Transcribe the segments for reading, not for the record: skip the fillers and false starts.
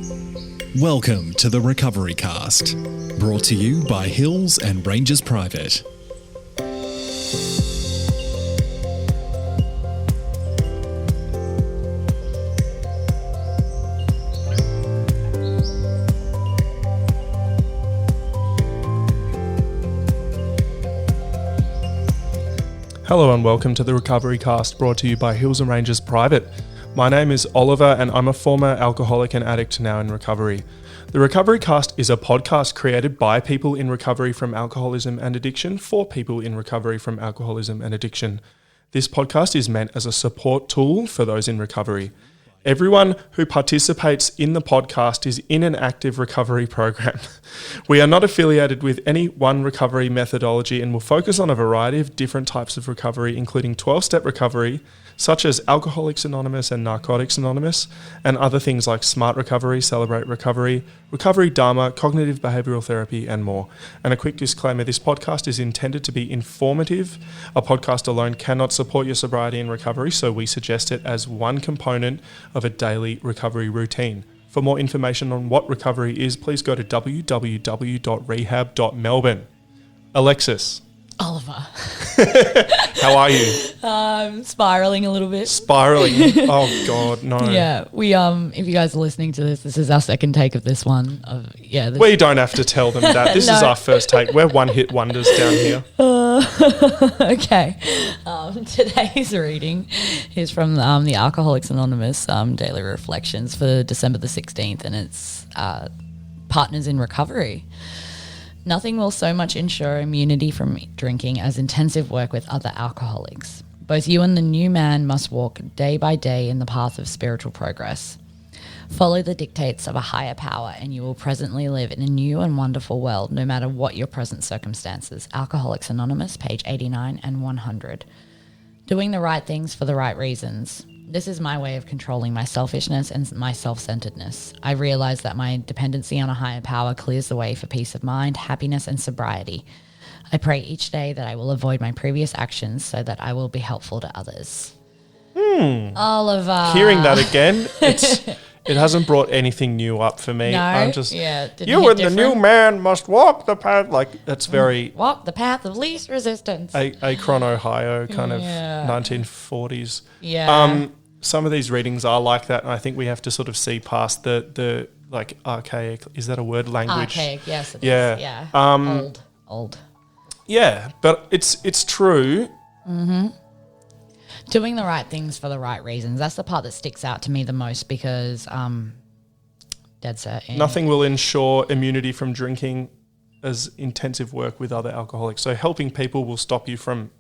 Welcome to the Recovery Cast, brought to you by Hills and Rangers Private. Hello and welcome to the Recovery Cast, brought to you by Hills and Rangers Private. My name is Oliver and I'm a former alcoholic and addict now in recovery. The Recovery Cast is a podcast created by people in recovery from alcoholism and addiction for people in recovery from alcoholism and addiction. This podcast is meant as a support tool for those in recovery. Everyone who participates in the podcast is in an active recovery program. We are not affiliated with any one recovery methodology and will focus on a variety of different types of recovery, including 12-step recovery, such as Alcoholics Anonymous and Narcotics Anonymous, and other things like Smart Recovery, Celebrate Recovery, Recovery Dharma, Cognitive Behavioural Therapy, and more. And a quick disclaimer, this podcast is intended to be informative. A podcast alone cannot support your sobriety and recovery, so we suggest it as one component of a daily recovery routine. For more information on what recovery is, please go to www.rehab.melbourne. Alexis. Oliver. How are you? Spiraling a little bit. Spiraling? Oh God, no. Yeah, we if you guys are listening to this is our second take of this one. We don't have to tell them that. This is our first take. We're one-hit wonders down here. Okay. Today's reading is from the Alcoholics Anonymous Daily Reflections for December the 16th, and it's Partners in Recovery. Nothing will so much ensure immunity from drinking as intensive work with other alcoholics. Both you and the new man must walk day by day in the path of spiritual progress. Follow the dictates of a higher power and you will presently live in a new and wonderful world, no matter what your present circumstances. Alcoholics Anonymous, page 89 and 100. Doing the right things for the right reasons. This is my way of controlling my selfishness and my self-centeredness. I realize that my dependency on a higher power clears the way for peace of mind, happiness, and sobriety. I pray each day that I will avoid my previous actions so that I will be helpful to others. Oliver. Hearing that again, it hasn't brought anything new up for me. No? I'm just, you and the new man must walk the path. Like, that's very... Walk the path of least resistance. Akron, Ohio, kind of Yeah. 1940s. Yeah. Some of these readings are like that, and I think we have to sort of see past the like archaic, is that a word, language? Archaic, yes it Yeah. is. Yeah. Old. Yeah, but it's true. Mm-hmm. Doing the right things for the right reasons. That's the part that sticks out to me the most because dead set. Nothing will ensure immunity from drinking as intensive work with other alcoholics. So helping people will stop you from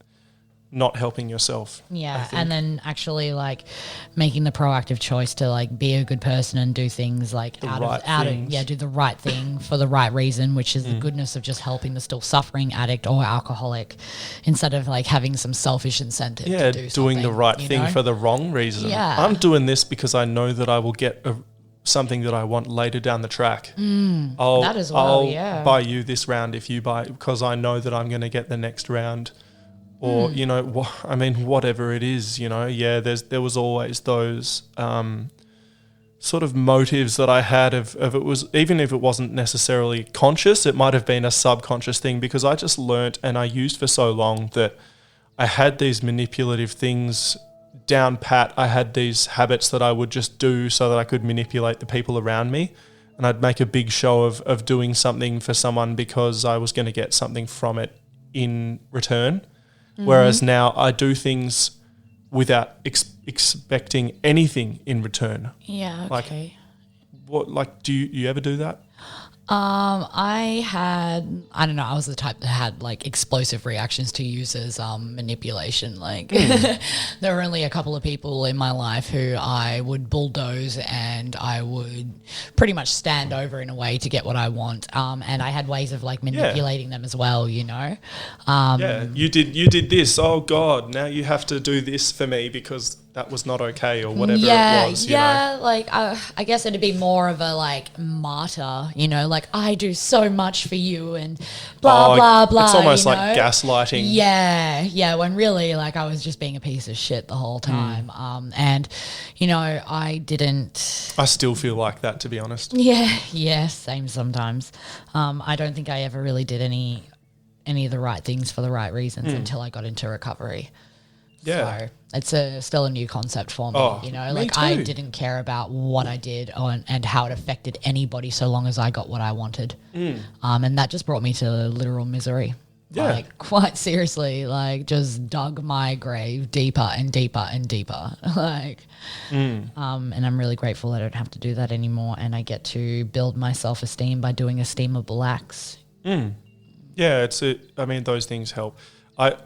not helping yourself. Yeah, and then actually like making the proactive choice to like be a good person and do things like do the right thing for the right reason, which is the goodness of just helping the still suffering addict or alcoholic instead of like having some selfish incentive to do doing the right thing for the wrong reason. Yeah. I'm doing this because I know that I will get something that I want later down the track. That as well, I'll buy you this round if you buy, because I know that I'm going to get the next round. Or, whatever it is, there was always those sort of motives that I had of it was, even if it wasn't necessarily conscious, it might have been a subconscious thing, because I just learnt and I used for so long that I had these manipulative things down pat. I had these habits that I would just do so that I could manipulate the people around me. And I'd make a big show of doing something for someone because I was going to get something from it in return. Whereas now I do things without expecting anything in return. Yeah, okay. Do you ever do that? I was the type that had like explosive reactions to users, manipulation. Like there were only a couple of people in my life who I would bulldoze and I would pretty much stand over in a way to get what I want. And I had ways of like manipulating them as well, you did this. Oh God, now you have to do this for me because that was not okay or whatever it was. Like I guess it'd be more of a like martyr, like I do so much for you and blah, blah, blah. It's almost like gaslighting. Yeah, when really like I was just being a piece of shit the whole time. And, I didn't I still feel like that, to be honest. Yeah, same sometimes. I don't think I ever really did any of the right things for the right reasons until I got into recovery. Yeah. So it's still a new concept for me, me like too. I didn't care about what I did and how it affected anybody so long as I got what I wanted. And that just brought me to literal misery. Yeah. Like quite seriously, like just dug my grave deeper and deeper and deeper. Like, and I'm really grateful I don't have to do that anymore, and I get to build my self-esteem by doing esteemable acts. Yeah, I mean, those things help. I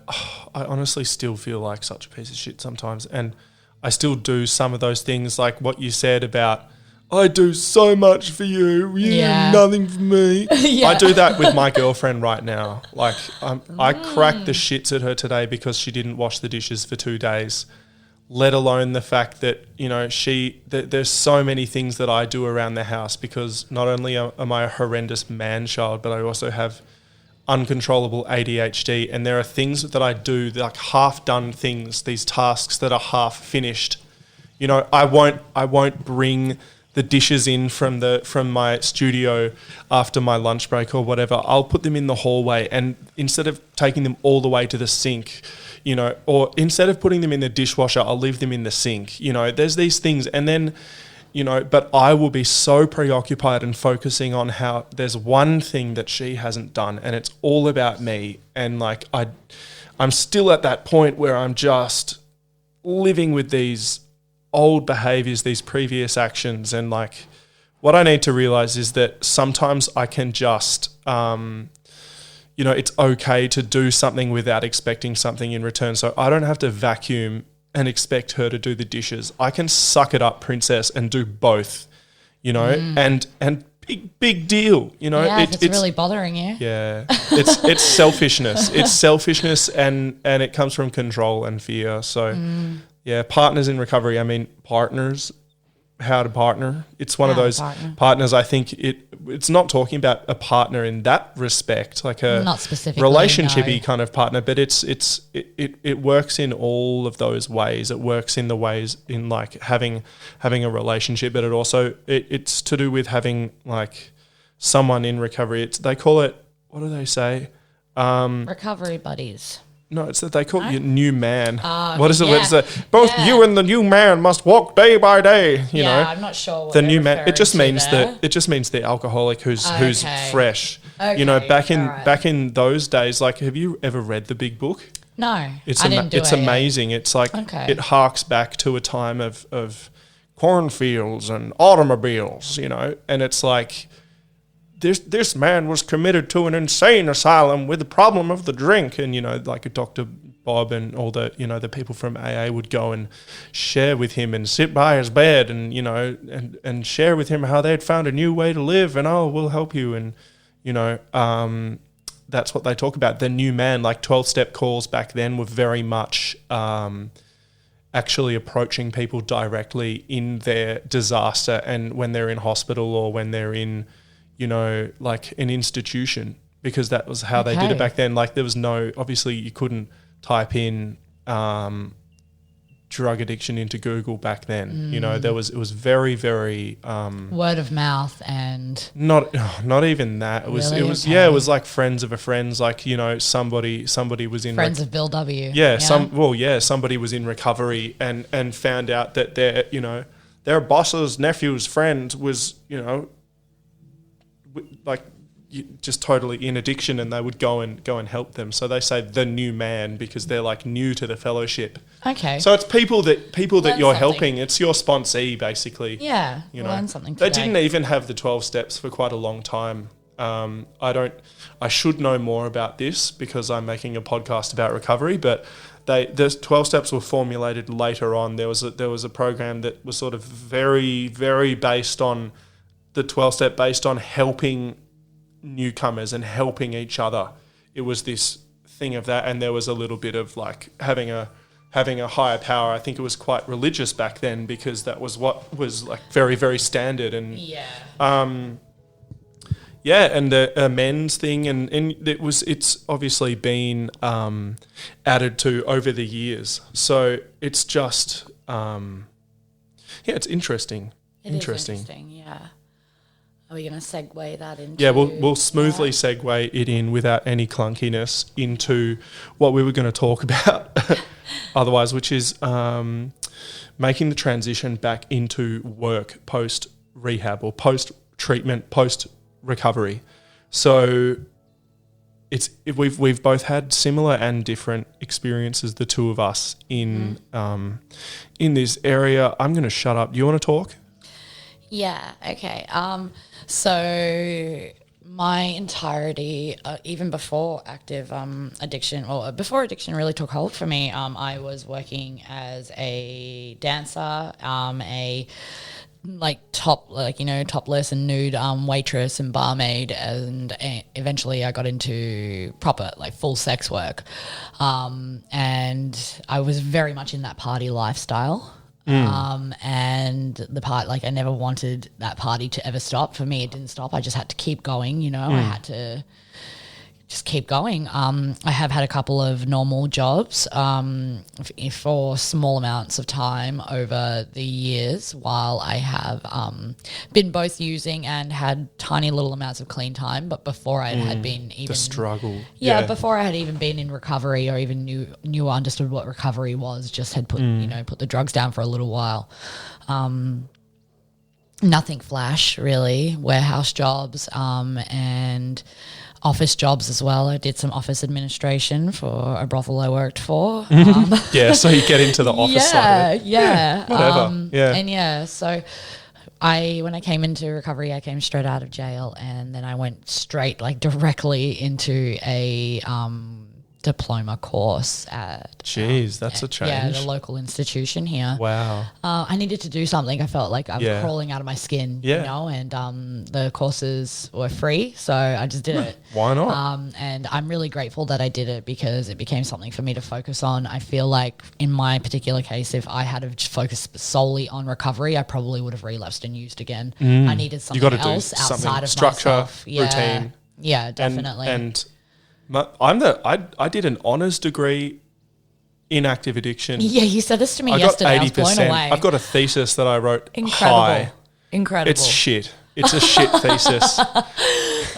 honestly still feel like such a piece of shit sometimes, and I still do some of those things, like what you said about, I do so much for you, you do nothing for me. Yeah. I do that with my girlfriend right now. Like, I cracked the shits at her today because she didn't wash the dishes for 2 days, let alone the fact that, there's so many things that I do around the house, because not only am I a horrendous man-child, but I also have uncontrollable ADHD, and there are things that I do, like half-done things, these tasks that are half finished. I won't bring the dishes in from my studio after my lunch break or whatever. I'll put them in the hallway, and instead of taking them all the way to the sink, or instead of putting them in the dishwasher, I'll leave them in the sink. There's these things, and then but I will be so preoccupied and focusing on how there's one thing that she hasn't done, and it's all about me. And like, I'm still at that point where I'm just living with these old behaviors, these previous actions. And like, what I need to realize is that sometimes I can just, it's okay to do something without expecting something in return. So I don't have to vacuum and expect her to do the dishes. I can suck it up, princess, and do both, and big deal, Yeah, if it's really bothering you. Yeah, it's selfishness. It's selfishness, and it comes from control and fear. So, yeah, partners in recovery. I mean, partners. How to partner. It's one of those partners. I think it's not talking about a partner in that respect, like a not specifically relationship-y kind of partner, but it works in all of those ways. It works in the ways in like having a relationship, but it's to do with having like someone in recovery. They call it, what do they say? Recovery buddies. No, it's that they call you new man. What is it? It's both you and the new man must walk day by day. You know, I'm not sure. What the new man. It just means the alcoholic who's fresh. Okay, back in those days. Like, have you ever read the Big Book? No, it's amazing. It's like it harks back to a time of cornfields and automobiles. And it's like. This man was committed to an insane asylum with the problem of the drink, and like Dr. Bob and all the the people from AA would go and share with him and sit by his bed and and share with him how they'd found a new way to live, and we'll help you, and that's what they talk about, the new man. Like 12-step calls back then were very much actually approaching people directly in their disaster and when they're in hospital or when they're in like an institution, because that was how they did it back then. Like there was obviously you couldn't type in drug addiction into Google back then. It was very, very word of mouth, and not even that. It was like friends of a friend's, like somebody was in friends of Bill W. Somebody was in recovery and found out that their boss's nephew's friend was like just totally in addiction, and they would go and help them. So they say the new man because they're like new to the fellowship. Okay. So it's people that you're helping. It's your sponsee basically. Yeah. Learn something today. They didn't even have the 12 steps for quite a long time. I should know more about this because I'm making a podcast about recovery, but the 12 steps were formulated later on. There was a program that was sort of very, very based on the 12-step, based on helping newcomers and helping each other. It was this thing of that, and there was a little bit of like having a higher power. I think it was quite religious back then because that was what was like very, very standard. And and the men's thing, and it's obviously been added to over the years. So it's just it's interesting. It Interesting. is interesting, yeah. Are we going to segue that into... Yeah, we'll smoothly segue it in without any clunkiness into what we were going to talk about otherwise, which is making the transition back into work post-rehab or post-treatment, post-recovery. So we've both had similar and different experiences, the two of us, in this area. I'm going to shut up. Do you want to talk? Yeah, okay. So my entirety, even before active addiction, or before addiction really took hold for me, I was working as a dancer, topless and nude waitress and barmaid, and eventually I got into proper full sex work, and I was very much in that party lifestyle. And the part, I never wanted that party to ever stop. For me, it didn't stop. I just had to keep going, I had to just keep going. I have had a couple of normal jobs for small amounts of time over the years, while I have been both using and had tiny little amounts of clean time. But before I had been even... The struggle. Yeah, before I had even been in recovery or even knew or understood what recovery was, just had put the drugs down for a little while. Nothing flash, really. Warehouse jobs and... office jobs as well. I did some office administration for a brothel I worked for. Yeah, so you get into the office side of it. Yeah. Whatever. So when I came into recovery, I came straight out of jail, and then I went straight, directly into a diploma course at... Jeez, that's a change. Yeah, the local institution here. Wow. I needed to do something. I felt like I was crawling out of my skin, and the courses were free, so I just did it. Why not? And I'm really grateful that I did it, because it became something for me to focus on. I feel like in my particular case, if I had have focused solely on recovery, I probably would have relapsed and used again. I needed something else outside of structure, myself. routine. Yeah, definitely. And I did an honours degree in active addiction. Yeah, you said this to me yesterday. I was blown away. I've got a thesis that I wrote. Incredible. Incredible. It's shit. It's a shit thesis.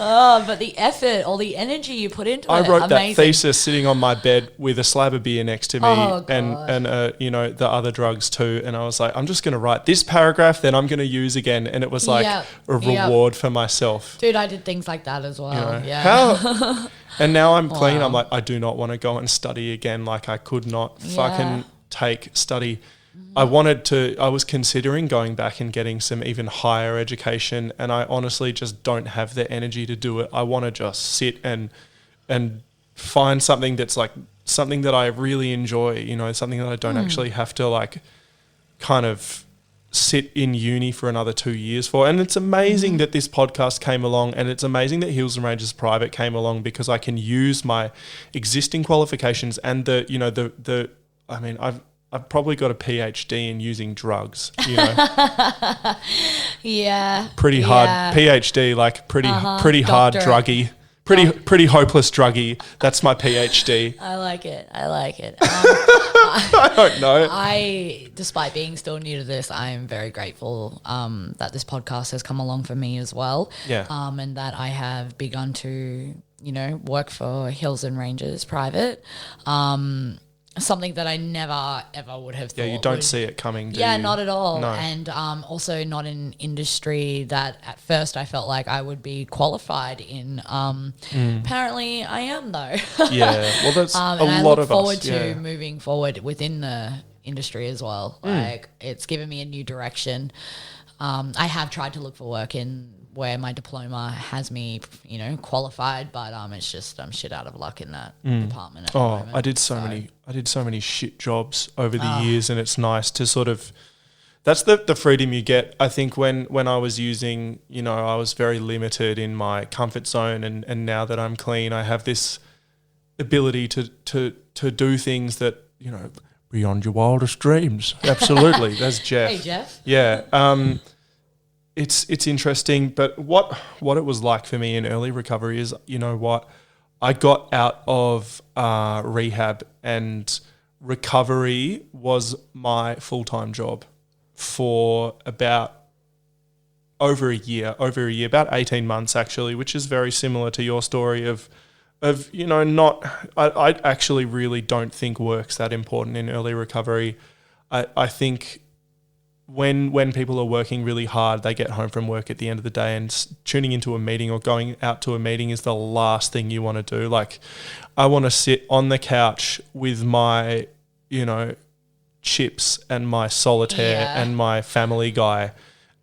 Oh, but the effort, all the energy you put into it. I wrote that thesis sitting on my bed with a slab of beer next to me and the other drugs too. And I was like, I'm just going to write this paragraph, then I'm going to use again. And it was a reward for myself. Dude, I did things like that as well. And now I'm clean. I'm like, I do not want to go and study again. I could not fucking take study. I was considering going back and getting some even higher education, and I honestly just don't have the energy to do it. I want to just sit and find something that's something that I really enjoy, something that I don't actually have to kind of sit in uni for another 2 years for. And it's amazing that this podcast came along, and it's amazing that Hills and Ranges Private came along, because I can use my existing qualifications and I've probably got a PhD in using drugs, Yeah. Pretty hard PhD, pretty hard druggy. Pretty hopeless druggy. That's my PhD. I like it. I don't know. Despite being still new to this, I am very grateful that this podcast has come along for me as well. Yeah. And that I have begun to, work for Hills and Ranges Private. Something that I never, ever would have thought. Yeah, you don't see it coming, do you? Yeah, not at all. No. And also not an industry that at first I felt like I would be qualified in. Apparently I am, though. Yeah, well, that's a lot of us. And I look forward to moving forward within the industry as well. It's given me a new direction. I have tried to look for work in where my diploma has me, qualified, but it's just I'm shit out of luck in that department at the moment. I did so many shit jobs over the years, and it's nice to sort of, that's the freedom you get. I think when I was using, I was very limited in my comfort zone, and now that I'm clean, I have this ability to do things that, beyond your wildest dreams. Absolutely. That's Jeff. Hey, Jeff. Yeah. It's interesting, but what it was like for me in early recovery is, I got out of rehab, and recovery was my full-time job for about over a year, about 18 months actually, which is very similar to your story of I actually really don't think work's that important in early recovery. I think when people are working really hard, they get home from work at the end of the day, and tuning into a meeting or going out to a meeting is the last thing you want to do. Like, I want to sit on the couch with my, chips and my solitaire and my Family Guy,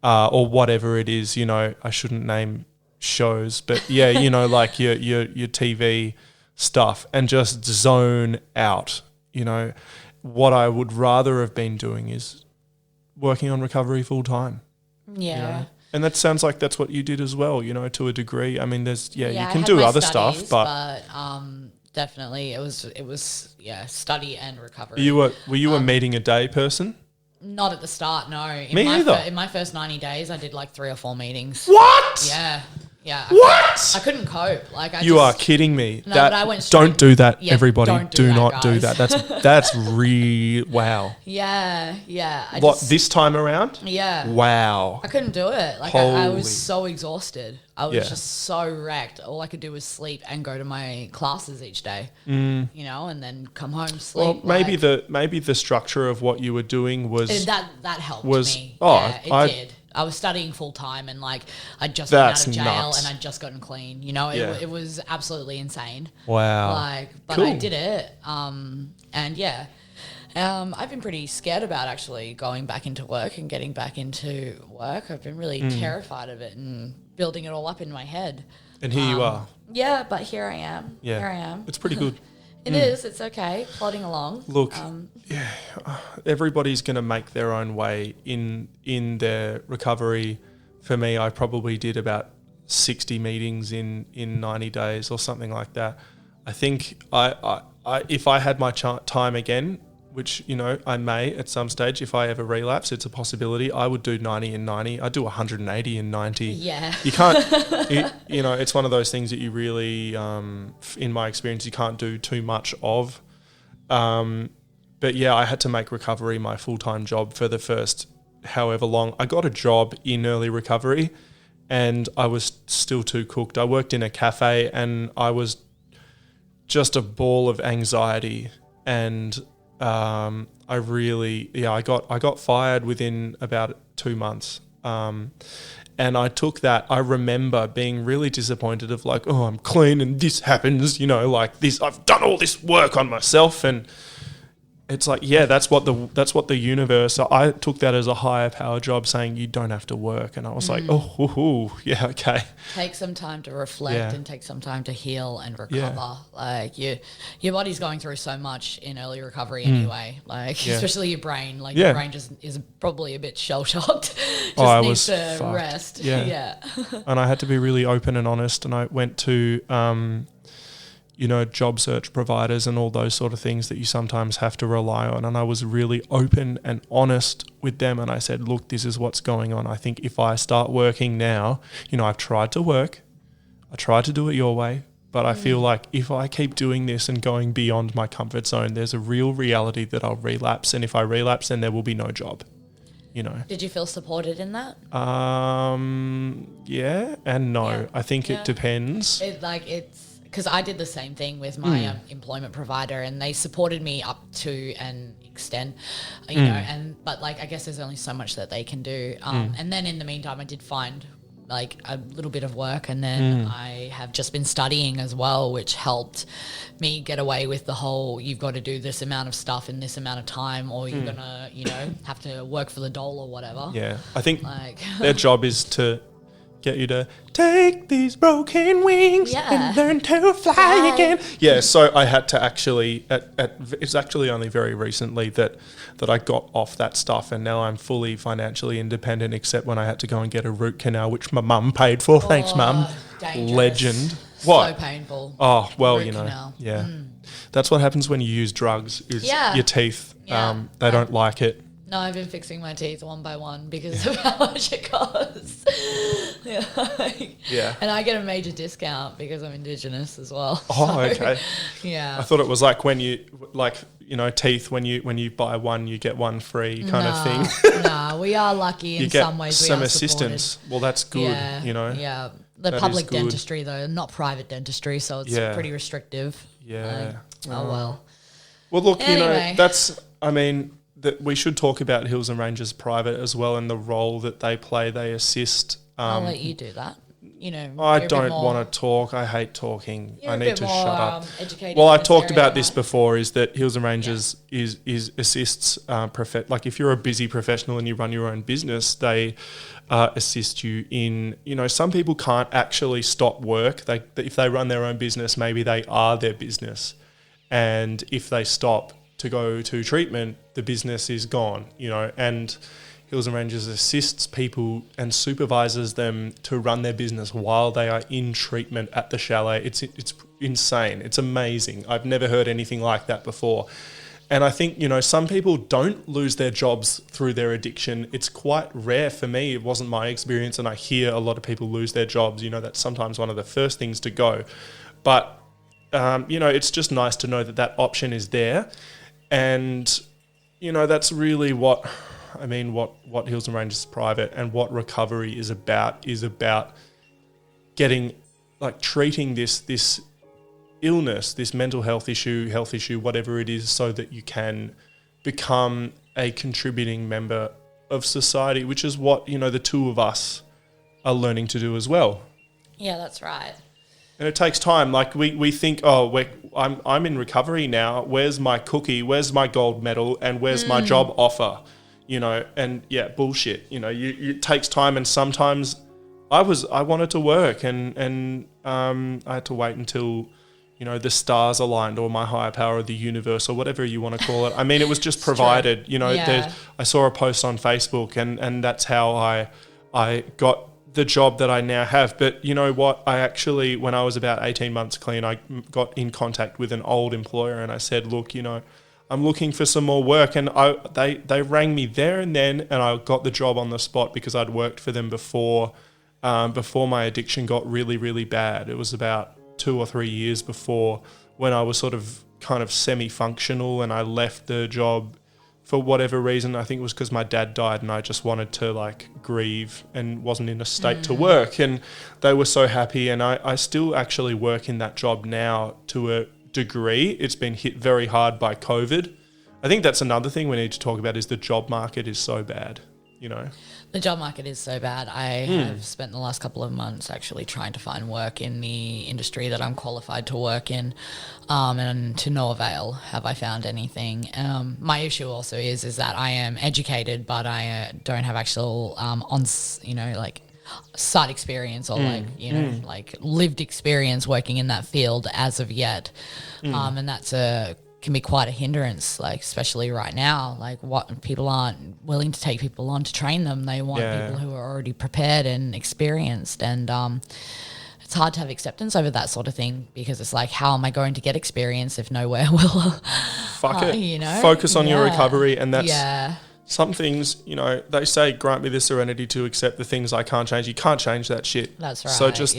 or whatever it is. I shouldn't name shows, but like your TV stuff, and just zone out. What I would rather have been doing is working on recovery full time. Yeah. And that sounds like that's what you did as well, to a degree. I mean, there's, you I can had do my other studies, stuff, but definitely it was study and recovery. Were you a meeting a day person? Not at the start, no. Me either. In my first 90 days, I did like 3 or 4 meetings. What? Yeah. What? I couldn't cope. You are kidding me. No, but I went straight. Don't do that, everybody. Don't do that, not guys. do that. That's wow. Yeah. This time around? Yeah. Wow. I couldn't do it. Like, I was so exhausted. I was just so wrecked. All I could do was sleep and go to my classes each day. And then come home, sleep. Well, maybe the structure of what you were doing was that helped me. Oh, yeah, it did. I was studying full time, and like I'd just gotten out of jail nuts. and I'd just gotten clean. It was absolutely insane. Wow. But cool. I did it. I've been pretty scared about actually going back into work and getting back into work. I've been really terrified of it and building it all up in my head. And here you are. Yeah, but here I am. Yeah. Here I am. It's pretty good. It is. It's okay. Plodding along. Look, everybody's going to make their own way in their recovery. For me, I probably did about 60 meetings in 90 days or something like that. I think I if I had my time again, which, I may at some stage, if I ever relapse, it's a possibility, I would do 90 and 90. I'd do 180 and 90. Yeah. You can't, it's one of those things that you really, in my experience, you can't do too much of. But yeah, I had to make recovery my full-time job for the first however long. I got a job in early recovery and I was still too cooked. I worked in a cafe and I was just a ball of anxiety, and I got fired within about 2 months. And I took that. I remember being really disappointed of like, oh, I'm clean and this happens, like this, I've done all this work on myself. And it's like, that's what the universe, so I took that as a higher power job saying you don't have to work. And I was like, yeah, okay. Take some time to reflect and take some time to heal and recover. Like your body's going through so much in early recovery anyway, especially your brain. Like your brain just is probably a bit shell-shocked. Needs to rest. Yeah. And I had to be really open and honest, and I went to job search providers and all those sort of things that you sometimes have to rely on. And I was really open and honest with them. And I said, look, this is what's going on. I think if I start working now, I've tried to work. I tried to do it your way. But I feel like if I keep doing this and going beyond my comfort zone, there's a real reality that I'll relapse. And if I relapse, then there will be no job. Did you feel supported in that? Yeah and no. Yeah. I think it depends. Because I did the same thing with my employment provider, and they supported me up to an extent, but I guess there's only so much that they can do. And then in the meantime, I did find like a little bit of work, and then I have just been studying as well, which helped me get away with the whole, you've got to do this amount of stuff in this amount of time, or you're going to, have to work for the dole or whatever. Yeah. I think their job is to get you to take these broken wings and learn to fly again. Yeah, so I had to actually, it's actually only very recently that I got off that stuff, and now I'm fully financially independent, except when I had to go and get a root canal, which my mum paid for. Thanks, mum. Dangerous. Legend. What? So painful. Oh, well, Root canal. Yeah. That's what happens when you use drugs, is your teeth, they don't like it. No, I've been fixing my teeth one by one because of how much it costs. And I get a major discount because I'm Indigenous as well. Oh, okay. Yeah. I thought it was like when teeth when you buy one, you get one free kind of thing. Nah, we are lucky in some ways. Some we are assistance. supported. Well, that's good, Yeah. The That public is good. dentistry, though, not private dentistry, so it's pretty restrictive. Yeah. Oh, well. Well, look, Anyway. that we should talk about Hills and Ranges Private as well and the role that they play. They assist. I'll let you do that. I don't want to talk. I hate talking. I need to shut up. Educated Well, in I this talked area, about this right? before. Is that Hills and Ranges is assists like if you're a busy professional and you run your own business, they assist you in. Some people can't actually stop work. If they run their own business, maybe they are their business, and if they stop to go to treatment, the business is gone. And Hills and Ranges assists people and supervises them to run their business while they are in treatment at the chalet. It's insane. It's amazing. I've never heard anything like that before. And I think, some people don't lose their jobs through their addiction. It's quite rare for me. It wasn't my experience, and I hear a lot of people lose their jobs. That's sometimes one of the first things to go. But, it's just nice to know that option is there. And, that's really what Hills and Ranges Private and what recovery is about getting, treating this illness, this mental health issue, whatever it is, so that you can become a contributing member of society, which is what, the two of us are learning to do as well. Yeah, that's right. And it takes time. We think, I'm in recovery now. Where's my cookie? Where's my gold medal? And where's my job offer? Bullshit. It takes time, and sometimes I wanted to work, and I had to wait until the stars aligned, or my higher power, or the universe, or whatever you want to call it. It was just provided. I saw a post on Facebook, and that's how I got the job that I now have. But you know what? I actually, when I was about 18 months clean, I got in contact with an old employer, and I said, look, I'm looking for some more work. And they rang me there and then, and I got the job on the spot because I'd worked for them before my addiction got really, really bad. It was about 2 or 3 years before, when I was sort of kind of semi-functional, and I left the job for whatever reason. I think it was because my dad died, and I just wanted to grieve and wasn't in a state to work. And they were so happy. And I still actually work in that job now to a degree. It's been hit very hard by COVID. I think that's another thing we need to talk about, is the job market is so bad, The job market is so bad. I have spent the last couple of months actually trying to find work in the industry that I'm qualified to work in, and to no avail have I found anything. My issue also is that I am educated, but I don't have actual site experience, or lived experience working in that field as of yet. And that's can be quite a hindrance, especially right now. What people aren't willing to take people on to train them. They want people who are already prepared and experienced, and it's hard to have acceptance over that sort of thing, because it's how am I going to get experience if nowhere will fuck it, focus on your recovery. And that's some things, they say, grant me the serenity to accept the things I can't change. You can't change that shit. That's right. So just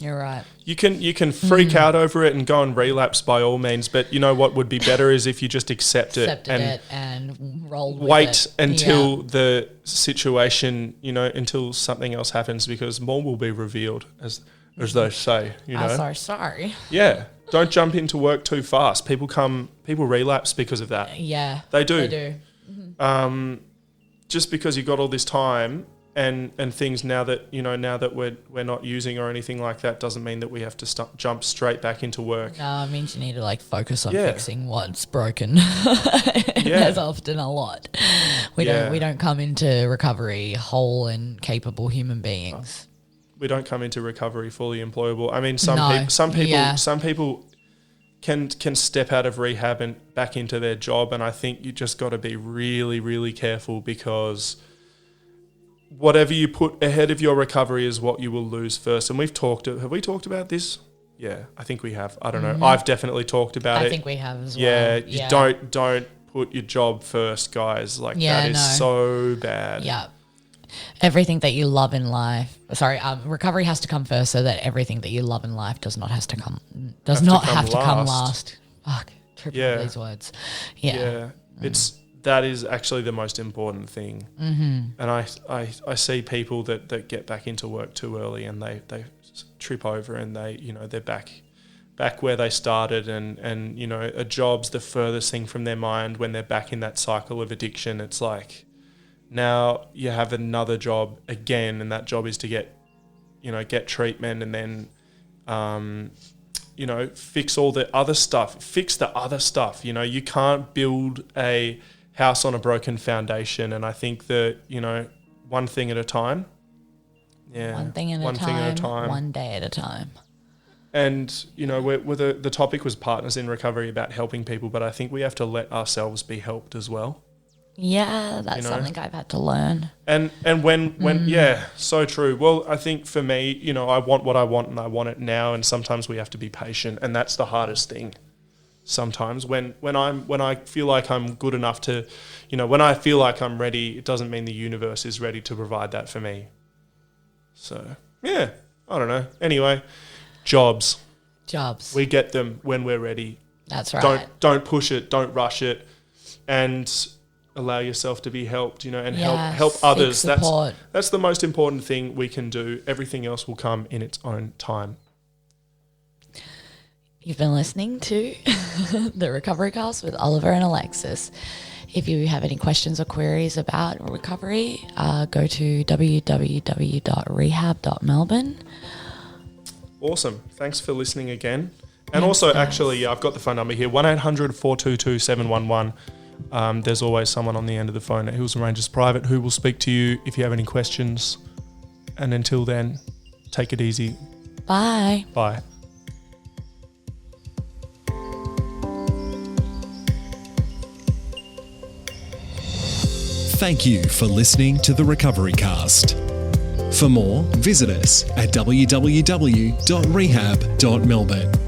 you're right. You can freak out over it and go and relapse by all means, but what would be better is if you just accepted it and roll with wait it. until the situation, until something else happens, because more will be revealed, as they say. I'm sorry. Yeah. Don't jump into work too fast. People relapse because of that. Yeah. They do. They do. Just because you got all this time and things now that we're not using or anything like that, doesn't mean that we have to jump straight back into work. No, it means you need to focus on fixing what's broken. There's often a lot. We don't come into recovery whole and capable human beings. We don't come into recovery fully employable. Some people can step out of rehab and back into their job, and I think you just got to be really, really careful, because whatever you put ahead of your recovery is what you will lose first. And have we talked about this? Yeah, I think we have. I don't know. I've definitely talked about it. I think we have as well. Yeah, don't put your job first, guys. That is so bad. Yeah. Everything that you love in life, recovery has to come first, so that everything that you love in life does not have to come last. Fuck. triple Yeah. these words. Yeah. That is actually the most important thing. Mm-hmm. And I see people that get back into work too early and they trip over and they're back where they started and a job's the furthest thing from their mind when they're back in that cycle of addiction. It's like now you have another job again, and that job is to get treatment and then fix all the other stuff. Fix the other stuff. You can't build a house on a broken foundation. And I think that, one thing at a time. Yeah. One thing at a time. One day at a time. And, the topic was partners in recovery, about helping people, but I think we have to let ourselves be helped as well. Yeah, that's something I've had to learn. And when yeah, so true. Well, I think for me, I want what I want and I want it now, and sometimes we have to be patient, and that's the hardest thing. Sometimes when I feel like I'm good enough to, when I feel like I'm ready, it doesn't mean the universe is ready to provide that for me. So, yeah, I don't know. Anyway, jobs. We get them when we're ready. That's right. Don't push it, don't rush it, and allow yourself to be helped, and help others. That's the most important thing we can do. Everything else will come in its own time. You've been listening to the Recovery Cast with Oliver and Alexis. If you have any questions or queries about recovery, go to www.rehab.melbourne. Awesome. Thanks for listening again. And also, actually, I've got the phone number here, 1-800-422-711. There's always someone on the end of the phone at Hills and Ranges Private who will speak to you if you have any questions. And until then, take it easy. Bye. Bye. Thank you for listening to the Recovery Cast. For more, visit us at www.rehab.melbourne.